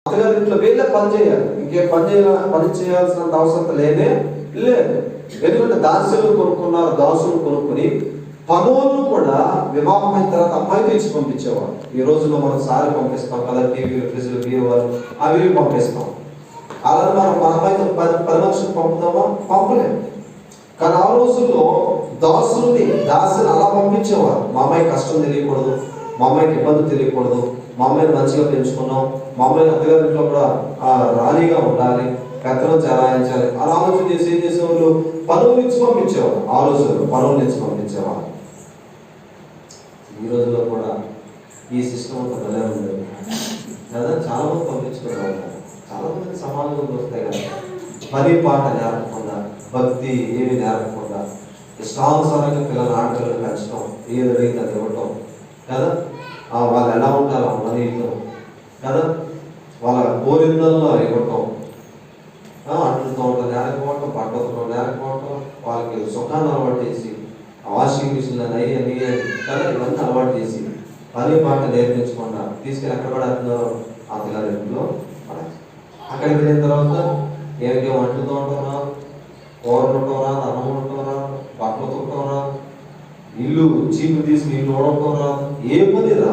అత్తగారింట్లో వీళ్ళే పని చేయాలి, ఇంకే పని చేయాల్సినంత అవసరం లేదు. ఎందుకంటే దాసులు కొనుక్కున్నారు, దాసులు కొనుక్కుని పనులు కూడా వివాహం అయిన తర్వాత అమ్మాయితో ఇచ్చి పంపించేవారు. ఈ రోజుల్లో మనం సారీ పంపిస్తాం కదా, టీవీలు, ఫ్రిడ్జ్లు, బీరువాలు అవి పంపిస్తాం. అలా మనం మన అమ్మాయితో 10 లక్షలు పంపుతామా? పంపలేము. కానీ ఆ రోజుల్లో దాసుని అలా పంపించేవారు. మా అమ్మాయి కష్టం తెలియకూడదు, మా అమ్మాయికి ఇబ్బంది తెలియకూడదు, మా అమ్మాయిని మంచిగా పెంచుకున్నాం, మా అమ్మాయి అత్తగారింట్లో కూడా రాణిగా ఉండాలి, పెత్తనం చెలాయించాలి అలా ఆలోచన చేసి ఏం చేసేవాళ్ళు? పనులు ఇచ్చి పంపించేవారు. ఆ రోజుల్లో పనులు ఇచ్చి పంపించేవారు. ఈ రోజుల్లో కూడా ఈ సిస్టమ్ అంతా భలే ఉండేది కదా. చాలా మంది పంపించుకున్నారు. చాలా మంది సమాజంలోకి వస్తాయి కదా, పని పాట నేర్పకుండా, భక్తి ఏమి నేర్పకుండా, ఇష్టానుసారంగా పిల్లలు ఆడపిల్లలు పెంచడం, ఏది రీతి అది ఇవ్వటం కదా. వాళ్ళు ఎలా ఉంటారో మనీతో కదా, వాళ్ళ కోరిందల్లో ఇవ్వటం, అంటుతో ఉండడం నేర్కపోవటం, పట్టడం నేర్కపోవటం, వాళ్ళకి సుఖాన్ని అలవాటు చేసి వాషింగ్ మిషన్లు అయ్యి కదా ఇవన్నీ అలవాటు చేసి పని పాట నేర్పించకుండా తీసుకెళ్ళి ఎక్కడ పడేస్తున్నారు? అత్తగారింట్లో పడాలి. అక్కడికి వెళ్ళిన తర్వాత ఏమిటో వంటలతో ఉంటారా, కూరలు ఉంటారా, అన్నం ఉంటారా, బట్టలు తుట్టరా, ఇల్లు చీపు తీసుకుని ఇల్లు ఓడటరా, ఏ పని రా.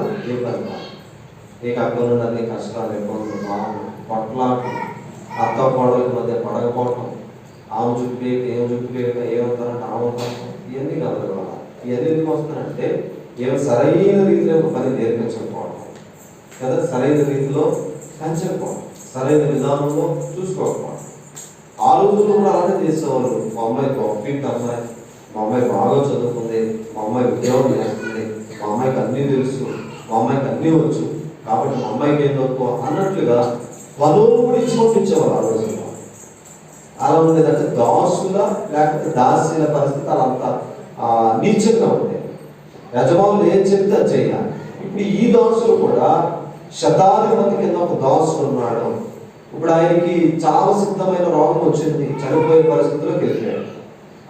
నీకు అక్కడ నుండి అన్ని కష్టాలు, ఇబ్బందులు, బాగుంది, పొట్లాట్లు, అత్త కోడల మధ్య పడకపోవటం, ఆమె చుట్టూ ఏం చుట్టూ ఏమవుతారంటే ఆమె ఇవన్నీ కాదు. ఇవన్నీ ఎందుకు వస్తానంటే ఏమో సరైన రీతిలో ఒక పని నేర్పించకపోవడం కదా, సరైన రీతిలో పెంచకపోవడం, సరైన విధానంలో చూసుకోకపోవడం. ఆ రోజుల్లో కూడా అలానే చేసేవాళ్ళు. మా అమ్మాయి గొప్ప అమ్మాయి, మా అమ్మాయి బాగా చదువుకుంది, మా అమ్మాయి ఉద్యోగం చేస్తుంది, మా అమ్మాయికి అన్నీ తెలుసు, మా అమ్మాయికి అన్నీ వచ్చు, కాబట్టి మా అమ్మాయికి ఏం తక్కువ అన్నట్లుగా పనులు కూడా ఇచ్చి పంపించేవాళ్ళు. ఆ రోజుల్లో అలా ఉండేదంటే దాసుల లేకపోతే దాసీల పరిస్థితి అలంతా నీచంగా ఉండేది. యజమానులు ఏం చెప్తే అది చేయాలి. ఇప్పుడు ఈ దాసులు కూడా శతాధిపతి కింద ఒక దాసుడు ఉన్నాడు. ఇప్పుడు ఆయనకి చాలా సిద్ధమైన రోగం వచ్చింది, చనిపోయే పరిస్థితిలోకి వెళ్ళాడు.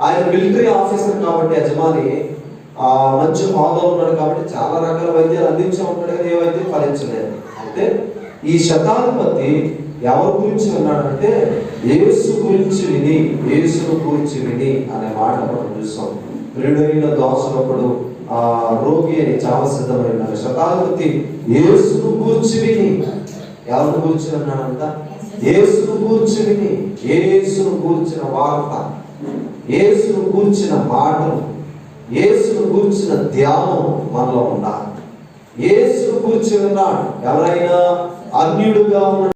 ఆయన మిలిటరీ ఆఫీసర్ కాబట్టి యజమాని మంచి హోదాలో ఉన్నాడు కాబట్టి చాలా రకాల వైద్యాలు అందించే ఉంటాడు, కానీ ఏ వైద్యం ఫలించలేదు. అయితే ఈ శతాధిపతి ఎవరి గురించి విన్నాడంటే యేసు గురించి విని, యేసును గురించి విని అనే మాట మనం చూస్తాం. ప్రియుడైన దాసుడు ఒకడు రోగి అని చాలా సిద్ధమైన శతాధిపతి యేసును గూర్చి విని, ఎవరిని గూర్చి విన్నాడంట? యేసును గూర్చి విని, యేసును గూర్చిన వార్త, యేసును గూర్చిన మాటలు, యేసును గూర్చిన ధ్యానం మనలో ఉండాలి. యేసును గూర్చి విన్నాడు. ఎవరైనా అన్యుడుగా ఉన్న